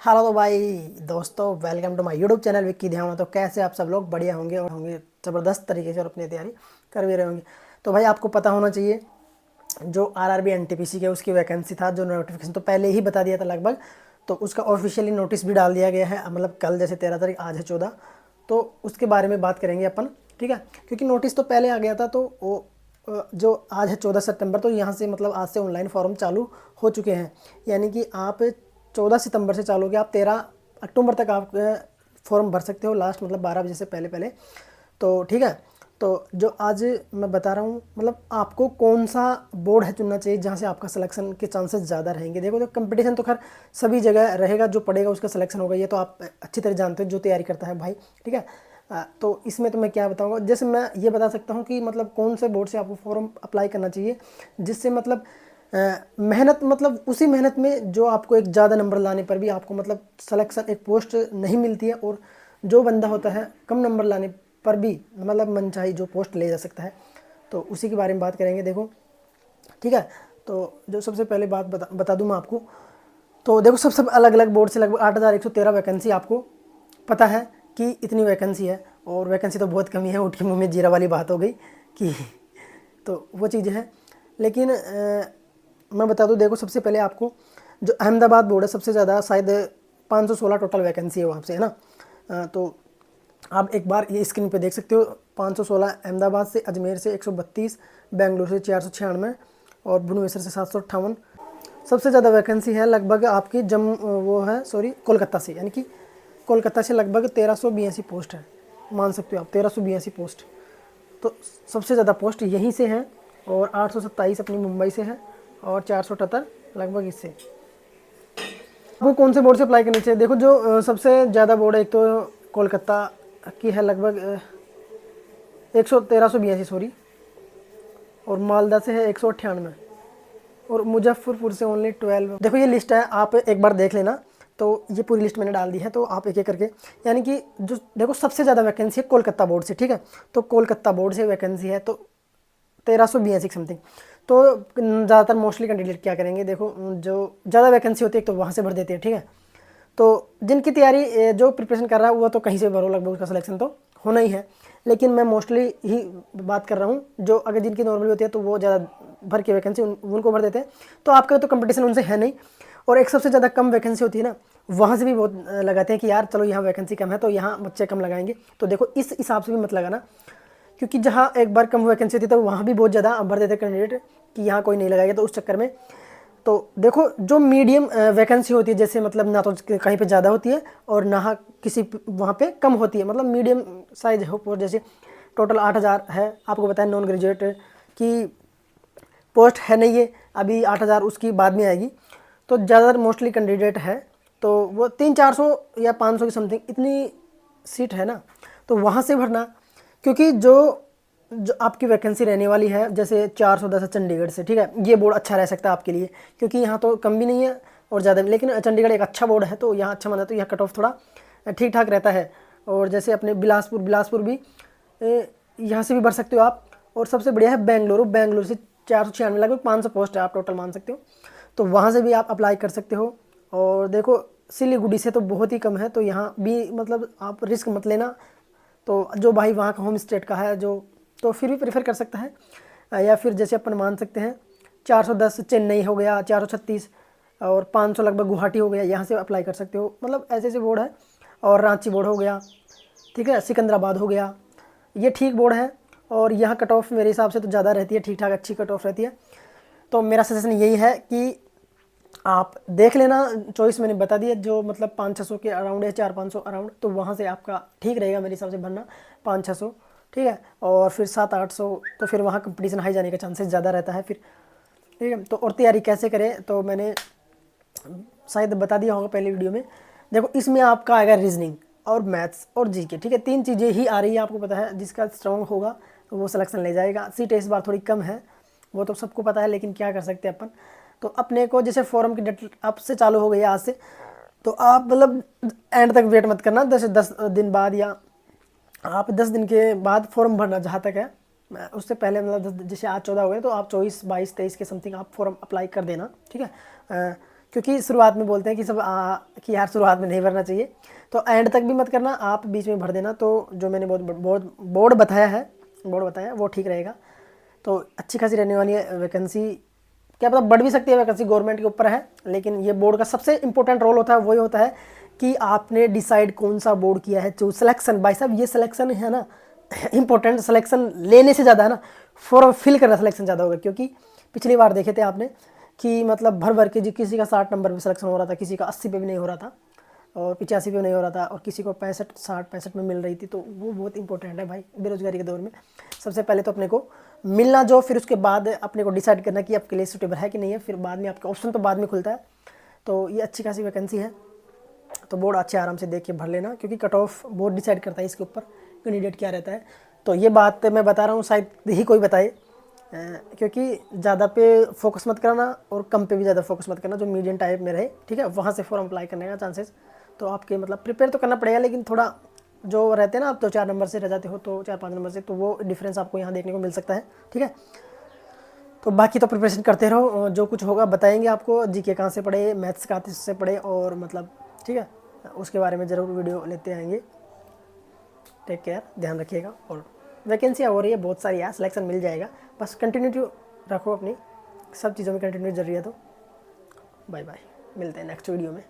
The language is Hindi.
हेलो तो भाई दोस्तों, welcome to my YouTube channel Vicky Dhyan. तो कैसे आप सब लोग बढ़िया होंगे और होंगे ज़बरदस्त तरीके से और अपनी तैयारी कर भी रहे होंगे। तो भाई आपको पता होना चाहिए जो आरआरबी एनटीपीसी के उसकी वैकेंसी था, जो नोटिफिकेशन तो पहले ही बता दिया था लगभग। तो उसका ऑफिशियली नोटिस भी डाल दिया गया है, मतलब कल, जैसे 13 तारीख, आज है 14। तो उसके बारे में बात करेंगे अपन, ठीक है। क्योंकि नोटिस तो पहले आ गया था, तो वो जो आज है 14 सितंबर, तो यहाँ से मतलब आज से ऑनलाइन फॉर्म चालू हो चुके हैं। यानी कि आप 14 सितंबर से चालू हो गया, आप 13 अक्टूबर तक आप फॉर्म भर सकते हो, लास्ट मतलब 12 बजे से पहले पहले। तो ठीक है। तो जो आज मैं बता रहा हूँ, मतलब आपको कौन सा बोर्ड है चुनना चाहिए जहाँ से आपका सिलेक्शन के चांसेस ज़्यादा रहेंगे। देखो, जो कंपटीशन तो खैर सभी जगह रहेगा, जो पढ़ेगा उसका सिलेक्शन होगा, ये तो आप अच्छी तरह जानते हो जो तैयारी करता है भाई, ठीक है। तो इसमें तो मैं क्या बताऊँगा, जैसे मैं ये बता सकता हूँ कि मतलब कौन से बोर्ड से आपको फॉर्म अप्लाई करना चाहिए, जिससे मतलब मेहनत, मतलब उसी मेहनत में जो आपको एक ज़्यादा नंबर लाने पर भी आपको मतलब सिलेक्शन, एक पोस्ट नहीं मिलती है, और जो बंदा होता है कम नंबर लाने पर भी मतलब मनचाही जो पोस्ट ले जा सकता है। तो उसी के बारे में बात करेंगे, देखो, ठीक है। तो जो सबसे पहले बात बता दूं मैं आपको, तो देखो, सब अलग अलग बोर्ड से लगभग 8113 वैकेंसी आपको पता है कि इतनी वैकेंसी है, और वैकेंसी तो बहुत कमी है, उठ के मुँह में जीरा वाली बात हो गई कि तो वो चीज़ें हैं। लेकिन मैं बता दूं, देखो, सबसे पहले आपको जो अहमदाबाद बोर्ड है, सबसे ज़्यादा शायद 516 टोटल वैकेंसी है वहाँ से, है ना। तो आप एक बार ये स्क्रीन पे देख सकते हो, 516 अहमदाबाद से, अजमेर से 132, बेंगलुरु से 496, और भुवनेश्वर से 758। सबसे ज़्यादा वैकेंसी है लगभग आपकी वो है, सॉरी, कोलकाता से, यानी कि कोलकाता से लगभग 1382 पोस्ट है, मान सकते हो आप, 1382 पोस्ट। तो सबसे ज़्यादा पोस्ट यहीं से हैं, और 827 अपनी मुंबई से है, और 478 लगभग इससे। वो कौन से बोर्ड से अप्लाई करनी चाहिए, देखो, जो सबसे ज़्यादा बोर्ड है, एक तो कोलकाता की है लगभग 1382, सॉरी, और मालदा से है 198, और मुजफ्फरपुर से ओनली 12। देखो, ये लिस्ट है, आप एक बार देख लेना। तो ये पूरी लिस्ट मैंने डाल दी है, तो आप एक एक करके, यानी कि जो देखो सबसे ज़्यादा वैकेंसी है कोलकाता बोर्ड से, ठीक है। तो कोलकाता बोर्ड से वैकेंसी है तो 1382 समथिंग। तो ज़्यादातर मोस्टली कैंडिडेट क्या करेंगे, देखो, जो ज़्यादा वैकेंसी होती है तो वहाँ से भर देते हैं, ठीक है। तो जिनकी तैयारी जो प्रिपरेशन कर रहा है वो तो कहीं से भरो, लगभग उसका सिलेक्शन तो होना ही है। लेकिन मैं मोस्टली ही बात कर रहा हूँ, जो अगर जिनकी नॉर्मली होती है तो वो ज़्यादा भर के वैकेंसी उनको भर देते हैं। तो आपका तो कंपटीशन उनसे है नहीं, और एक सबसे ज़्यादा कम वैकेंसी होती है ना, वहाँ से भी बहुत लगाते हैं कि यार चलो यहाँ वैकेंसी कम है तो यहाँ बच्चे कम लगाएंगे। तो देखो, इस हिसाब से भी मत लगाना, क्योंकि जहाँ एक बार कम वैकेंसी होती है तो वहाँ भी बहुत ज़्यादा भर देते कैंडिडेट कि यहाँ कोई नहीं लगाएगा, तो उस चक्कर में। तो देखो, जो मीडियम वैकेंसी होती है, जैसे मतलब ना तो कहीं पे ज़्यादा होती है और ना किसी वहाँ पे कम होती है, मतलब मीडियम साइज हो, जैसे टोटल 8000 है, आपको बताया नॉन ग्रेजुएट की पोस्ट है नहीं है अभी, 8000 उसकी बाद में आएगी। तो ज़्यादातर मोस्टली कैंडिडेट है, तो वो 300-400 या 500 की समथिंग इतनी सीट है ना, तो वहाँ से भरना। क्योंकि जो जो आपकी वैकेंसी रहने वाली है, जैसे 410 है चंडीगढ़ से, ठीक है, ये बोर्ड अच्छा रह सकता है आपके लिए, क्योंकि यहाँ तो कम भी नहीं है और ज़्यादा भी, लेकिन चंडीगढ़ एक अच्छा बोर्ड है, तो यहाँ अच्छा माना, तो यहाँ कट ऑफ थोड़ा ठीक ठाक रहता है। और जैसे अपने बिलासपुर भी यहाँ से भी भर सकते हो आप। और सबसे बढ़िया है बेंगलुरु से 496, लगभग 500 पोस्ट है, आप टोटल मान सकते हो, तो वहाँ से भी आप अप्लाई कर सकते हो। और देखो, सिलीगुड़ी से तो बहुत ही कम है, तो यहाँ भी मतलब आप रिस्क मत लेना। तो जो भाई वहाँ का होम स्टेट का है जो, तो फिर भी प्रेफर कर सकता है। या फिर जैसे अपन मान सकते हैं 410 चेन्नई हो गया, 436 और 500 लगभग गुवाहाटी हो गया, यहाँ से अप्लाई कर सकते हो, मतलब ऐसे ऐसे बोर्ड है। और रांची बोर्ड हो गया, ठीक है, सिकंदराबाद हो गया, ये ठीक बोर्ड है। और यहाँ कट ऑफ मेरे हिसाब से तो ज़्यादा रहती है, ठीक ठाक अच्छी कट ऑफ रहती है। तो मेरा सजेशन यही है कि आप देख लेना, चॉइस मैंने बता दिया, जो मतलब 500-600 के अराउंड है, 400-500 अराउंड, तो वहाँ से आपका ठीक रहेगा मेरे हिसाब से भरना, 500-600, ठीक है। और फिर 700-800, तो फिर वहाँ कंपटीशन हाई जाने का चांसेस ज़्यादा रहता है फिर, ठीक है। तो और तैयारी कैसे करें, तो मैंने शायद बता दिया होगा पहले वीडियो में। देखो, इसमें आपका आएगा रीजनिंग और मैथ्स और जीके, ठीक है, 3 चीज़ें ही आ रही है, आपको पता है, जिसका स्ट्रॉन्ग होगा तो वो सिलेक्शन ले जाएगा। सीटें इस बार थोड़ी कम है, वो तो सबको पता है, लेकिन क्या कर सकते हैं अपन। तो अपने को जैसे फॉर्म की डेट अब से चालू हो गई है, आज से, तो आप मतलब एंड तक वेट मत करना, 10 दिन बाद, या आप 10 दिन के बाद फॉर्म भरना जहाँ तक है। उससे पहले मतलब जैसे आज 14 हो गए, तो आप 24, 22, 23 के समथिंग आप फॉर्म अप्लाई कर देना, ठीक है। क्योंकि शुरुआत में बोलते हैं कि सब कि यार शुरुआत में नहीं भरना चाहिए, तो एंड तक भी मत करना, आप बीच में भर देना। तो जो मैंने बोर्ड बताया वो ठीक रहेगा। तो अच्छी खासी रहने वाली है वैकेंसी, क्या पता बढ़ भी सकती है वैकेंसी, गवर्नमेंट के ऊपर है। लेकिन ये बोर्ड का सबसे इंपॉर्टेंट रोल होता है, वही होता है कि आपने डिसाइड कौन सा बोर्ड किया है। जो सिलेक्शन, भाई साहब ये सिलेक्शन है ना इंपॉर्टेंट, सिलेक्शन लेने से ज़्यादा है ना फॉर्म फिल करना सिलेक्शन ज़्यादा होगा। क्योंकि पिछली बार देखे थे आपने कि मतलब भर भर के जी किसी का 60 नंबर पे सिलेक्शन हो रहा था, किसी का 80 पे भी नहीं हो रहा था, और 85 पे नहीं हो रहा था, और किसी को 65 में मिल रही थी। तो वो बहुत इंपॉर्टेंट है भाई बेरोजगारी के दौर में। सबसे पहले तो अपने को मिलना जो, फिर उसके बाद अपने को डिसाइड करना कि आपके लिए सूटेबल है कि नहीं है, फिर बाद में आपका ऑप्शन तो बाद में खुलता है। तो ये अच्छी खासी वैकेंसी है, तो बोर्ड अच्छे आराम से देख के भर लेना, क्योंकि कट ऑफ बोर्ड डिसाइड करता है इसके ऊपर कैंडिडेट क्या रहता है। तो ये बात मैं बता रहा हूँ, शायद ही कोई बताए, क्योंकि ज़्यादा पे फोकस मत करना और कम पे भी ज़्यादा फोकस मत करना, जो मीडियम टाइप में रहे, ठीक है, वहाँ से फॉर्म अप्लाई करने का चांसेस। तो आपके मतलब प्रिपेयर तो करना पड़ेगा, लेकिन थोड़ा जो रहते हैं ना, आप तो 4 नंबर से रह जाते हो, तो 4-5 नंबर से, तो वो डिफरेंस आपको यहाँ देखने को मिल सकता है, ठीक है। तो बाकी तो प्रिपरेशन करते रहो, जो कुछ होगा बताएंगे आपको, जीके कहाँ से पढ़े, मैथ्स कहाँ से पढ़े, और मतलब ठीक है, उसके बारे में ज़रूर वीडियो लेते आएंगे। टेक केयर, ध्यान रखिएगा। और वैकेंसी हो रही है बहुत सारी, यार सिलेक्शन मिल जाएगा, बस कंटिन्यूटी रखो अपनी, सब चीज़ों में कंटिन्यू जरूरी है। तो बाय बाय, मिलते हैं नेक्स्ट वीडियो में।